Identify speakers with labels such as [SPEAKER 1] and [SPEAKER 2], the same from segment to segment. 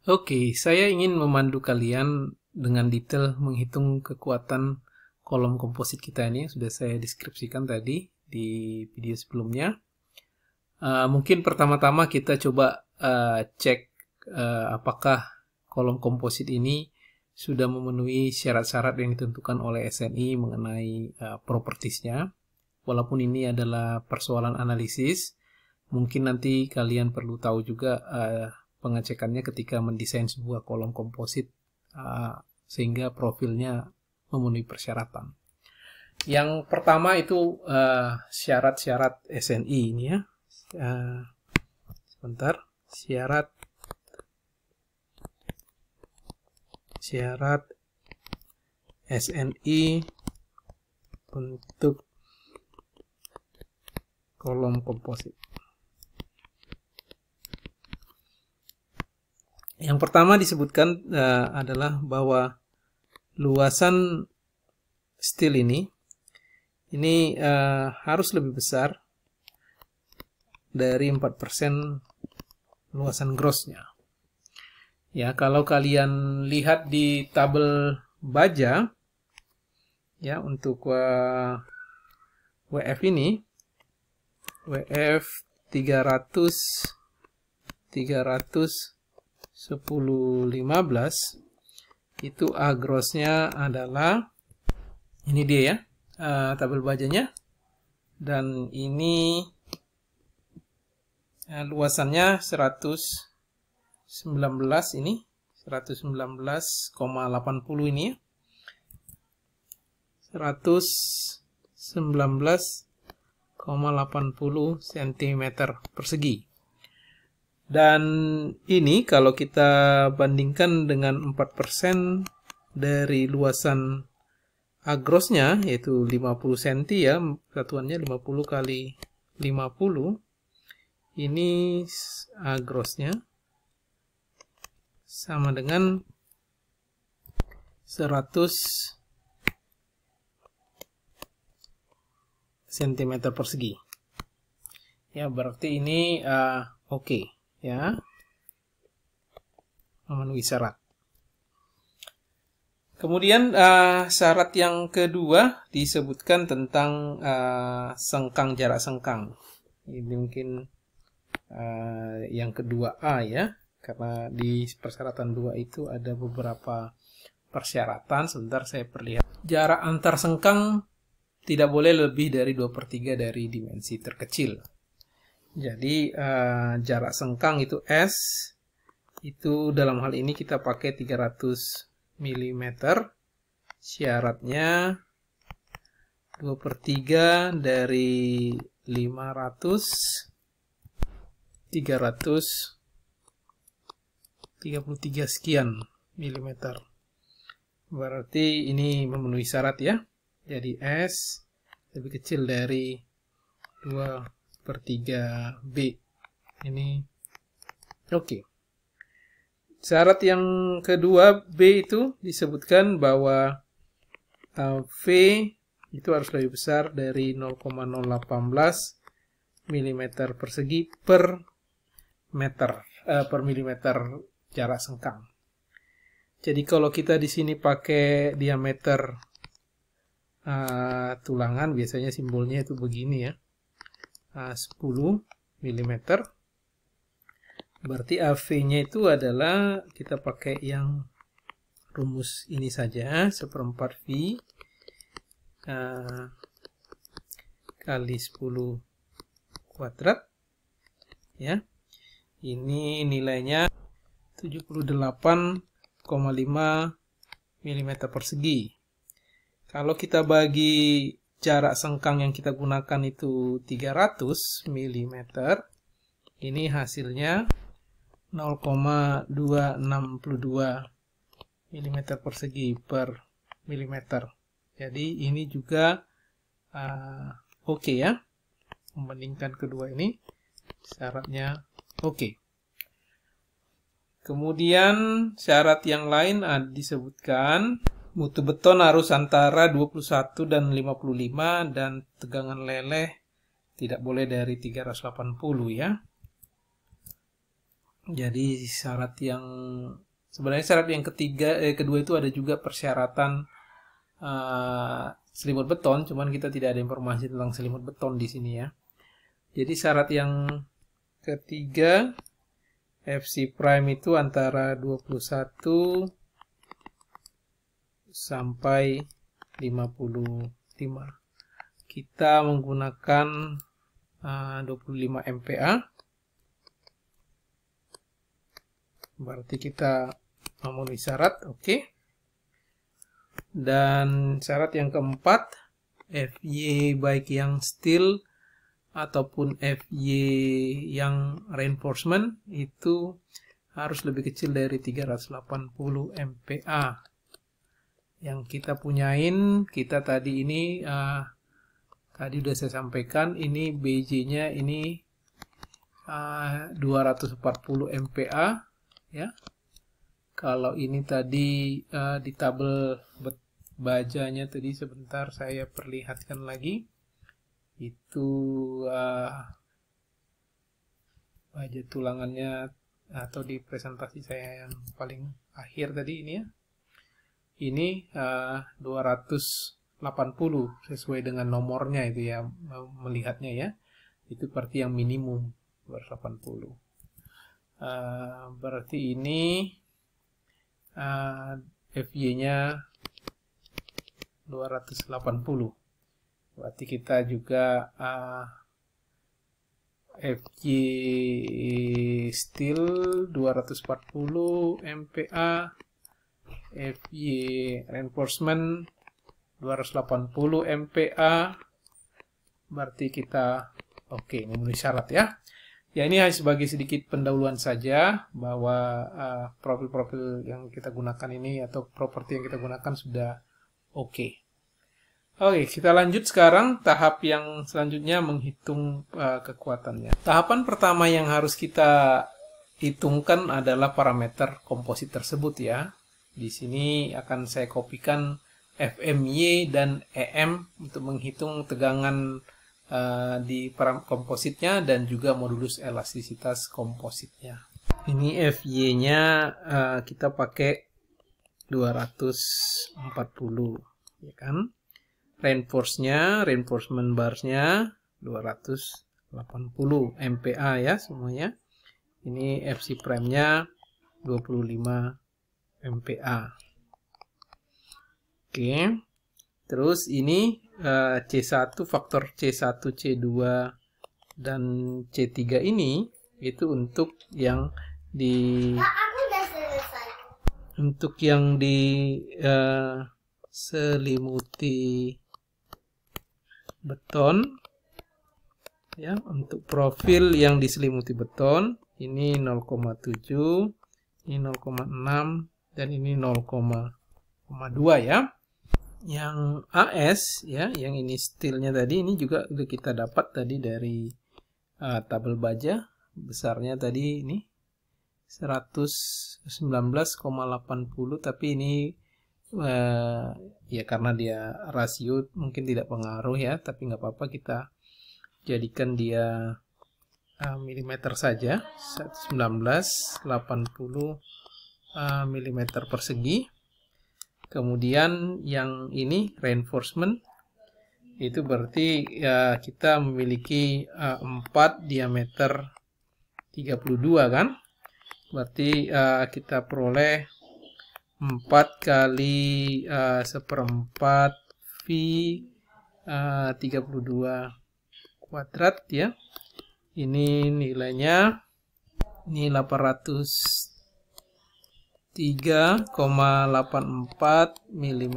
[SPEAKER 1] Oke, saya ingin memandu kalian dengan detail menghitung kekuatan kolom komposit kita ini. Sudah saya deskripsikan tadi di video sebelumnya. Mungkin pertama-tama kita coba cek apakah kolom komposit ini sudah memenuhi syarat-syarat yang ditentukan oleh SNI mengenai propertiesnya. Walaupun ini adalah persoalan analisis, mungkin nanti kalian perlu tahu juga pengecekannya ketika mendesain sebuah kolom komposit sehingga profilnya memenuhi persyaratan. Yang pertama itu syarat-syarat SNI ini ya. Sebentar, syarat SNI untuk kolom komposit. Yang pertama disebutkan adalah bahwa luasan steel ini harus lebih besar dari 4% luasan grossnya. Ya, kalau kalian lihat di tabel baja ya untuk WF ini, WF 300/1015 itu A grossnya adalah ini dia ya, tabel bajanya, dan ini luasannya 119 ini 119,80 ini ya. 119,80 cm persegi. Dan ini kalau kita bandingkan dengan 4% dari luasan agrosnya, yaitu 50 cm ya, satuannya 50 kali 50, ini agrosnya sama dengan 100 cm persegi. Ya, berarti ini oke ya, memenuhi syarat. Kemudian syarat yang kedua disebutkan tentang sengkang, jarak sengkang. Ini mungkin yang kedua A ya, karena di persyaratan 2 itu ada beberapa persyaratan. Sebentar saya perlihat. Jarak antar sengkang tidak boleh lebih dari 2/3 dari dimensi terkecil. Jadi jarak sengkang itu S, itu dalam hal ini kita pakai 300 mm. Syaratnya 2/3 dari 500, 333 sekian milimeter. Berarti ini memenuhi syarat ya. Jadi S lebih kecil dari 2/3 B. Ini oke. Syarat yang kedua B itu disebutkan bahwa V itu harus lebih besar dari 0,018 mm persegi per meter per milimeter jarak sengkang. Jadi kalau kita di sini pakai diameter tulangan, biasanya simbolnya itu begini ya, 10 mm. Berarti AV-nya itu adalah, kita pakai yang rumus ini saja, 1/4 V kali 10 kuadrat ya. Ini nilainya 78,5 mm persegi. Kalau kita bagi jarak sengkang yang kita gunakan itu 300 mm, ini hasilnya 0,262 mm persegi per milimeter. Jadi ini juga oke ya. Membandingkan kedua ini syaratnya oke. Kemudian syarat yang lain disebutkan mutu beton harus antara 21 dan 55 dan tegangan leleh tidak boleh dari 380 ya. Jadi sebenarnya syarat yang kedua itu ada juga persyaratan selimut beton, cuman kita tidak ada informasi tentang selimut beton di sini ya. Jadi syarat yang ketiga, FC prime itu antara 21 sampai 55. Kita menggunakan 25 MPa. Berarti kita memenuhi syarat, oke. Dan syarat yang keempat, FY baik yang steel ataupun FY yang reinforcement itu harus lebih kecil dari 380 MPa. Yang kita punyain, kita tadi ini tadi udah saya sampaikan, ini BJ-nya ini 240 MPa ya. Kalau ini tadi di tabel bajanya tadi sebentar saya perlihatkan lagi. Itu baja tulangannya atau di presentasi saya yang paling akhir tadi ini ya. Ini 280 sesuai dengan nomornya itu ya, melihatnya ya. Itu berarti yang minimum 280. Berarti ini FY-nya 280. Berarti kita juga FY steel 240 MPa, FY reinforcement 280 MPa. Berarti kita oke, memenuhi syarat ya. Ya, ini hanya sebagai sedikit pendahuluan saja bahwa profil-profil yang kita gunakan ini atau properti yang kita gunakan sudah oke. Oke, kita lanjut sekarang tahap yang selanjutnya menghitung kekuatannya. Tahapan pertama yang harus kita hitungkan adalah parameter komposit tersebut ya. Di sini akan saya kopikan FMY dan EM untuk menghitung tegangan di kompositnya dan juga modulus elastisitas kompositnya. Ini FY-nya kita pakai 240 ya kan. Reinforcement barsnya 280 MPa ya semuanya. Ini FC prime-nya 25 MPa. Oke. Terus ini C1, faktor C1, C2, dan C3 ini itu untuk yang di selimuti beton ya. Untuk profil yang diselimuti beton ini 0,7, ini 0,6, dan ini 0,2 ya. Yang AS ya, yang ini steelnya tadi, ini juga udah kita dapat tadi dari tabel baja. Besarnya tadi ini 119,80, tapi ini ya karena dia rasio mungkin tidak pengaruh ya, tapi nggak apa-apa, kita jadikan dia milimeter saja. 1980 milimeter persegi. Kemudian yang ini reinforcement itu berarti ya kita memiliki 4 diameter 32 kan. Berarti kita peroleh 4 kali 1/4 V 32 kuadrat ya. Ini nilainya ini 803,84 mm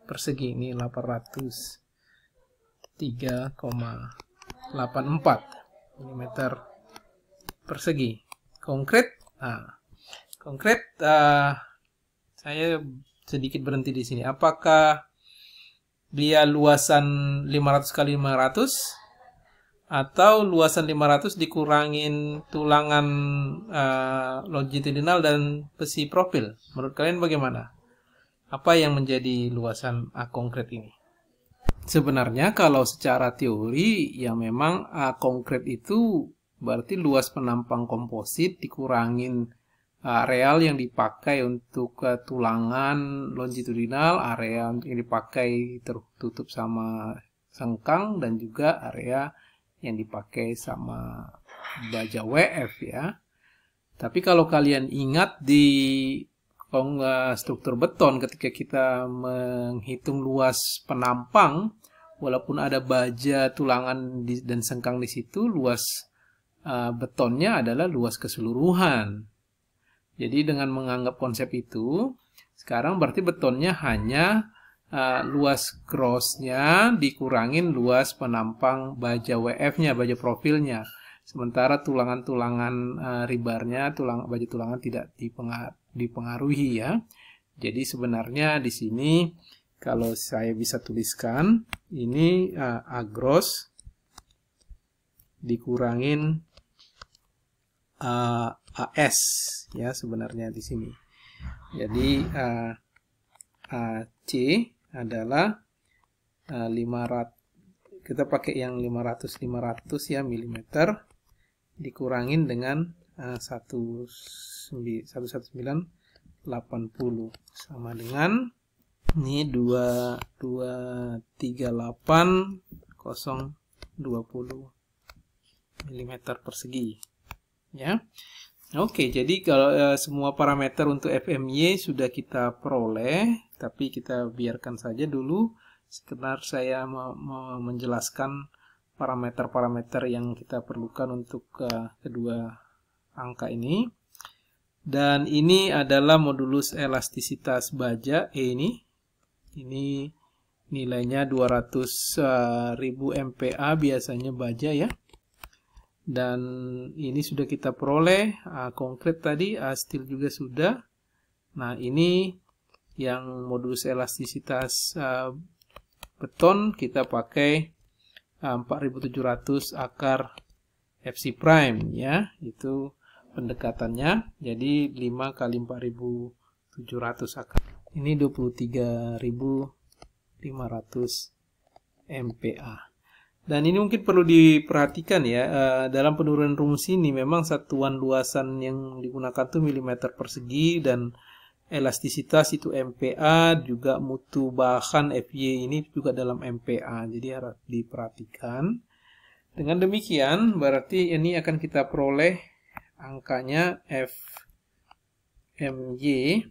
[SPEAKER 1] persegi. Ini 803,84 mm persegi. Konkret. Saya sedikit berhenti di sini. Apakah dia luasan 500 kali 500 atau luasan 500 dikurangin tulangan longitudinal dan besi profil? Menurut kalian bagaimana? Apa yang menjadi luasan A konkret ini? Sebenarnya kalau secara teori ya memang A konkret itu berarti luas penampang komposit dikurangin areal yang dipakai untuk tulangan longitudinal, area yang dipakai tertutup sama sengkang, dan juga area yang dipakai sama baja WF ya. Tapi kalau kalian ingat di struktur beton, ketika kita menghitung luas penampang, walaupun ada baja, tulangan dan sengkang di situ, luas betonnya adalah luas keseluruhan. Jadi dengan menganggap konsep itu, sekarang berarti betonnya hanya luas grossnya dikurangin luas penampang baja WF-nya, baja profilnya. Sementara tulangan-tulangan rebarnya, baja tulangan tidak dipengaruhi ya. Jadi sebenarnya di sini kalau saya bisa tuliskan, ini A gross dikurangin AS ya sebenarnya di sini. Jadi AC adalah 500, kita pakai yang 500 ya milimeter dikurangin dengan 1980 sama dengan ini 238,020 milimeter persegi ya. Oke, jadi kalau semua parameter untuk FMY sudah kita peroleh, tapi kita biarkan saja dulu. Sekedar saya menjelaskan parameter-parameter yang kita perlukan untuk kedua angka ini. Dan ini adalah modulus elastisitas baja E ini. Ini nilainya 200.000 MPa biasanya baja ya. Dan ini sudah kita peroleh, konkret tadi, steel juga sudah. Nah ini yang modulus elastisitas beton kita pakai 4700 akar FC prime ya, itu pendekatannya. Jadi 5 kali 4700 akar. Ini 23.500 MPa. Dan ini mungkin perlu diperhatikan ya, dalam penurunan rumus ini memang satuan luasan yang digunakan itu milimeter persegi, dan elastisitas itu MPa, juga mutu bahan FY ini juga dalam MPa, jadi harus diperhatikan. Dengan demikian berarti ini akan kita peroleh angkanya FMY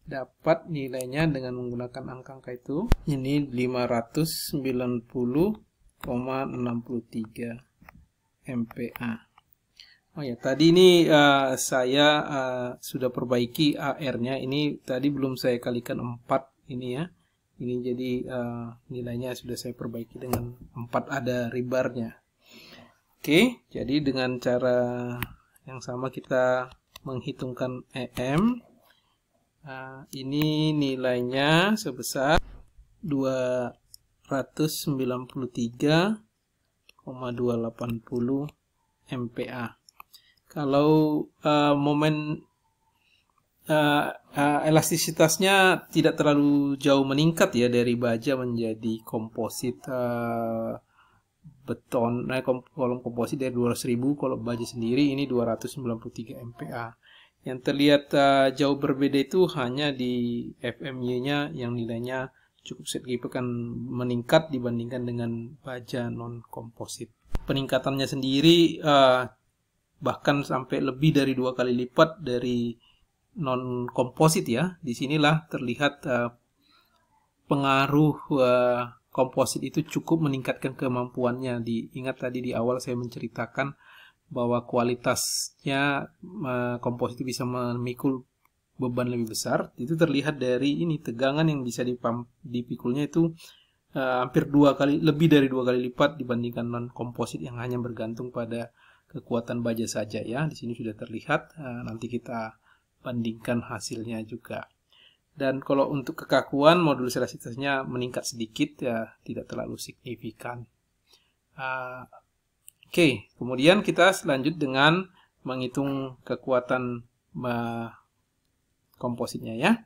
[SPEAKER 1] dapat nilainya dengan menggunakan angka itu, ini 590,63 MPa. Oh ya, tadi ini saya sudah perbaiki AR-nya. Ini tadi belum saya kalikan 4 ini ya. Ini jadi nilainya sudah saya perbaiki dengan 4 ada rebarnya. Oke, jadi dengan cara yang sama kita menghitungkan EM. Ini nilainya sebesar 293,280 MPa. Kalau momen elastisitasnya tidak terlalu jauh meningkat ya, dari baja menjadi komposit beton, kolom komposit dari 200.000, kalau baja sendiri ini 293 MPa. Yang terlihat jauh berbeda itu hanya di FMY-nya yang nilainya cukup signifikan meningkat dibandingkan dengan baja non komposit. Peningkatannya sendiri bahkan sampai lebih dari 2 kali lipat dari non komposit ya. Disinilah terlihat pengaruh komposit itu cukup meningkatkan kemampuannya. Ingat tadi di awal saya menceritakan bahwa kualitasnya komposit bisa memikul beban lebih besar. Itu terlihat dari ini, tegangan yang bisa dipikulnya itu hampir lebih dari 2 kali lipat dibandingkan non komposit yang hanya bergantung pada kekuatan baja saja ya. Di sini sudah terlihat, nanti kita bandingkan hasilnya juga. Dan kalau untuk kekakuan, modulus elastisitasnya meningkat sedikit ya, tidak terlalu signifikan. Oke, kemudian kita lanjut dengan menghitung kekuatan kompositnya ya.